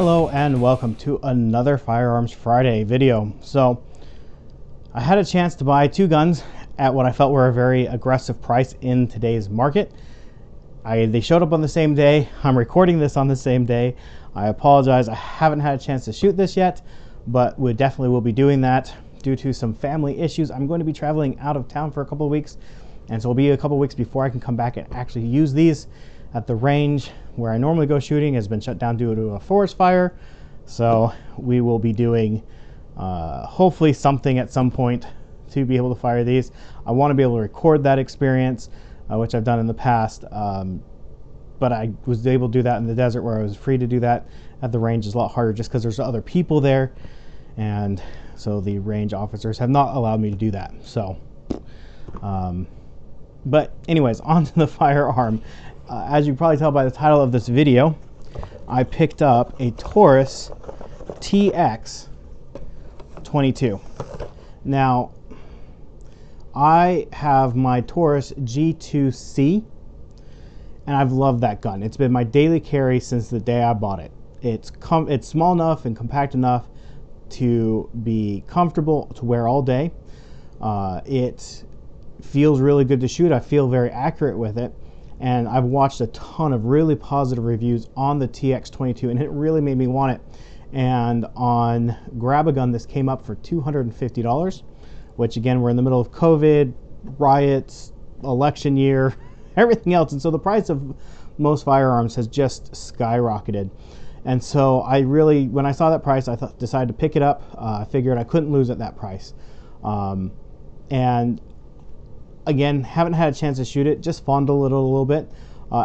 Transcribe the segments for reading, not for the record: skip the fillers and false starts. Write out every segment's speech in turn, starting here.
Hello and welcome to another Firearms Friday video. So I had a chance to buy two guns at what I felt were a very aggressive price in today's market. They showed up on the same day. I'm recording this on the same day. I apologize, I haven't had a chance to shoot this yet, but we definitely will be doing that due to some family issues. I'm going to be traveling out of town for a couple of weeks, and so it'll be a couple of weeks before I can come back and actually use these at the range where I normally go shooting. Has been shut down due to a forest fire. So we will be doing hopefully something at some point to be able to fire these. I want to be able to record that experience, which I've done in the past. But I was able to do that in the desert where I was free to do that. At the range is a lot harder just because there's other people there. And so the range officers have not allowed me to do that. So, but anyways, on to the firearm. As you can probably tell by the title of this video, I picked up a Taurus TX22. Now, I have my Taurus G2C, and I've loved that gun. It's been my daily carry since the day I bought it. It's small enough and compact enough to be comfortable to wear all day. It feels really good to shoot. I feel very accurate with it. And I've watched a ton of really positive reviews on the TX22, and it really made me want it. And on Grab a Gun, this came up for $250, which again, we're in the middle of COVID, riots, election year, everything else. And so the price of most firearms has just skyrocketed. And so I really, when I saw that price, I decided to pick it up. I figured I couldn't lose at that price. And again, haven't had a chance to shoot it, just fondled it a little bit.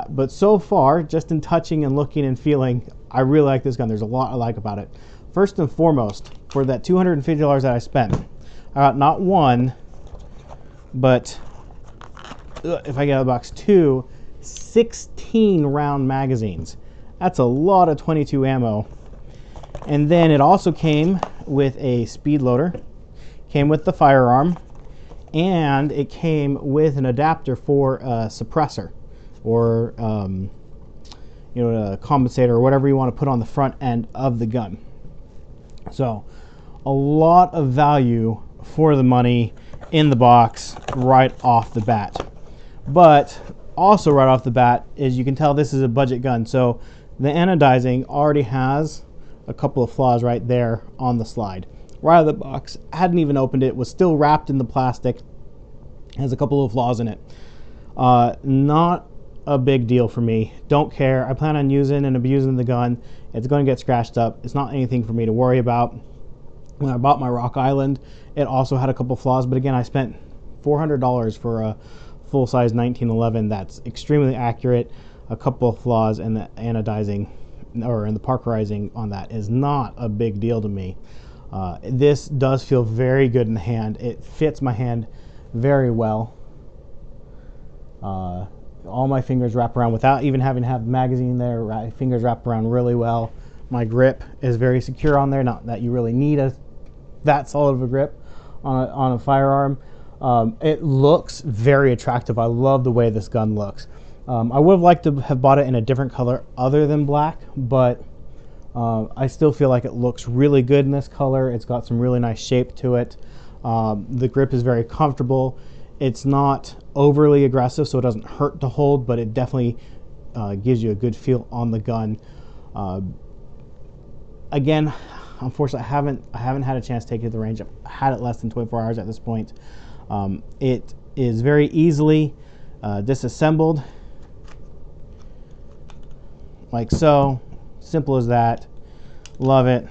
But so far, just in touching and looking and feeling, I really like this gun. There's a lot I like about it. First and foremost, for that $250 that I spent, I got not one, but if I get a box, 16 round magazines. That's a lot of 22 ammo. And then it also came with a speed loader, came with the firearm, and it came with an adapter for a suppressor or a compensator or whatever you want to put on the front end of the gun. So a lot of value for the money in the box right off the bat. But also right off the bat, as you can tell, this is a budget gun. So the anodizing already has a couple of flaws right there on the slide. Right out of the box, hadn't even opened it, was still wrapped in the plastic, has a couple of flaws in it. Not a big deal for me, don't care. I plan on using and abusing the gun. It's going to get scratched up. It's not anything for me to worry about. When I bought my Rock Island, it also had a couple flaws, but again, I spent $400 for a full-size 1911 that's extremely accurate. A couple of flaws, and the anodizing or in the parkerizing on that is not a big deal to me. This does feel very good in the hand. It fits my hand very well. All my fingers wrap around without even having to have the magazine there. My fingers wrap around really well. My grip is very secure on there. Not that you really need that solid of a grip on a firearm. It looks very attractive. I love the way this gun looks. I would have liked to have bought it in a different color other than black, but I still feel like it looks really good in this color. It's got some really nice shape to it. The grip is very comfortable. It's not overly aggressive, so it doesn't hurt to hold, but it definitely gives you a good feel on the gun. Again, unfortunately, I haven't had a chance to take it to the range. I've had it less than 24 hours at this point. It is very easily disassembled, like so. Simple as that. Love it.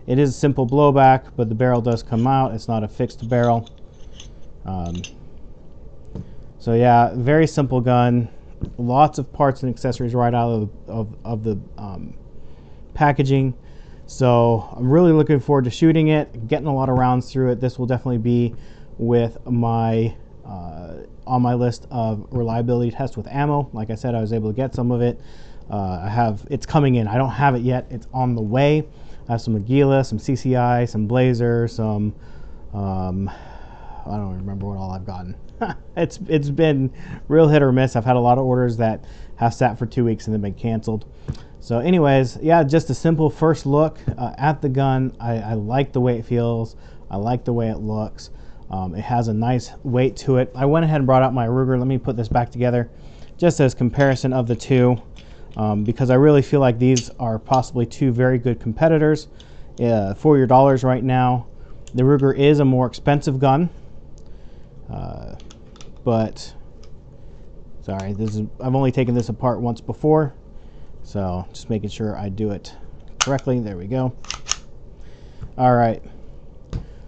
It is a simple blowback, but the barrel does come out. It's not a fixed barrel. So yeah, very simple gun. Lots of parts and accessories right out of the packaging. So I'm really looking forward to shooting it, getting a lot of rounds through it. This will definitely be with my on my list of reliability tests with ammo. Like I said, I was able to get some of it. It's coming in. I don't have it yet. It's on the way. I have some Aguila, some CCI, some Blazer, some I don't remember what all I've gotten. It's been real hit or miss. I've had a lot of orders that have sat for 2 weeks and then been canceled. So anyways, yeah, just a simple first look at the gun. I like the way it feels. I like the way it looks. It has a nice weight to it. I went ahead and brought out my Ruger. Let me put this back together just as comparison of the two, because I really feel like these are possibly two very good competitors for your dollars right now. The Ruger is a more expensive gun, but sorry, I've only taken this apart once before, so just making sure I do it correctly. There we go. All right.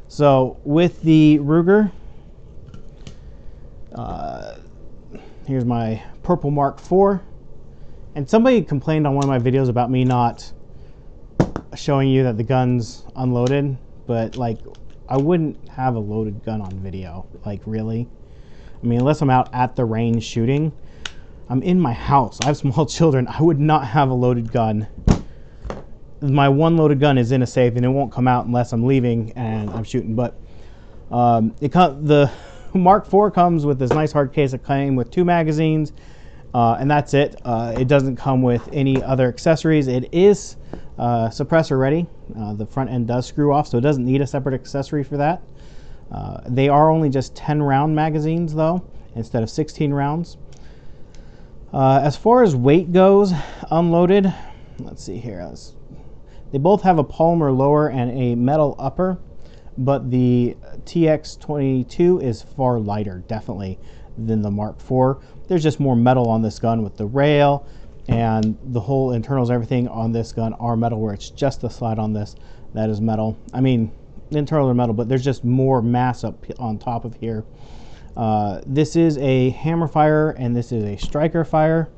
So with the Ruger, here's my purple Mark IV. And somebody complained on one of my videos about me not showing you that the gun's unloaded, but like, I wouldn't have a loaded gun on video, like really. I mean, unless I'm out at the range shooting. I'm in my house. I have small children. I would not have a loaded gun. My one loaded gun is in a safe and it won't come out unless I'm leaving and I'm shooting. But the Mark IV comes with this nice hard case. It came with 2 magazines and that's it. It doesn't come with any other accessories. It is suppressor ready. The front end does screw off, so it doesn't need a separate accessory for that. They are only just 10 round magazines though, instead of 16 rounds. As far as weight goes, unloaded, let's see here. They both have a polymer lower and a metal upper, but the TX22 is far lighter, definitely, than the Mark IV. There's just more metal on this gun with the rail, and the whole internals, everything on this gun are metal, where it's just the slide on this that is metal. I mean, the internals are metal, but there's just more mass up on top of here. This is a hammer fire and this is a striker fire.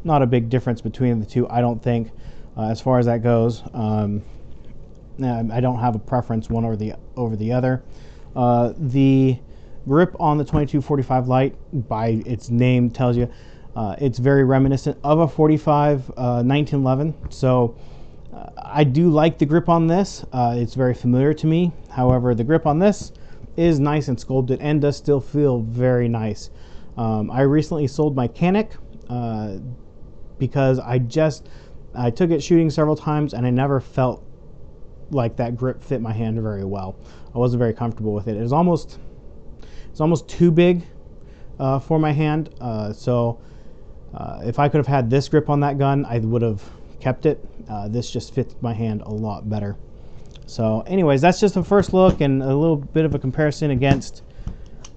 Not a big difference between the two, I don't think, as far as that goes. I don't have a preference one over the other. The grip on the 2245 Lite, by its name tells you, it's very reminiscent of a 45 1911. So I do like the grip on this. It's very familiar to me. However, the grip on this is nice and sculpted and does still feel very nice. I recently sold my Canic because I took it shooting several times and I never felt like that grip fit my hand very well. I wasn't very comfortable with it. It's almost too big for my hand. So if I could have had this grip on that gun, I would have kept it. This just fits my hand a lot better. So anyways, that's just a first look and a little bit of a comparison against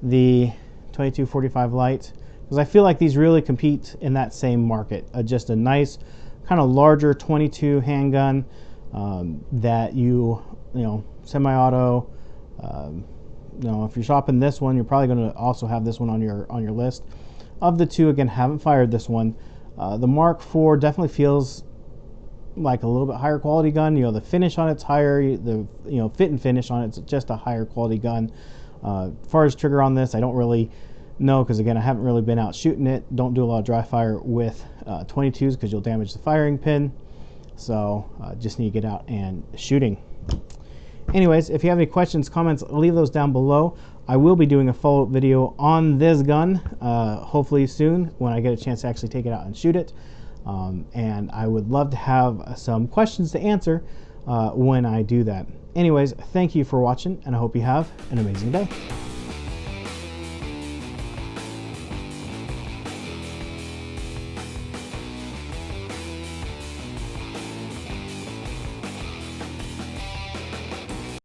the 2245 Lite, because I feel like these really compete in that same market. Just a nice kind of larger 22 handgun that you know, semi-auto. You know, if you're shopping this one, you're probably going to also have this one on your list. Of the two, again, haven't fired this one. The Mark IV definitely feels like a little bit higher quality gun. You know, the finish on it's higher, the fit and finish on it's just a higher quality gun. As far as trigger on this, I don't really know, because again, I haven't really been out shooting it. Don't do a lot of dry fire with 22s because you'll damage the firing pin. So just need to get out and shooting. Anyways, if you have any questions, comments, leave those down below. I will be doing a follow-up video on this gun, hopefully soon, when I get a chance to actually take it out and shoot it. And I would love to have some questions to answer when I do that. Anyways, thank you for watching, and I hope you have an amazing day.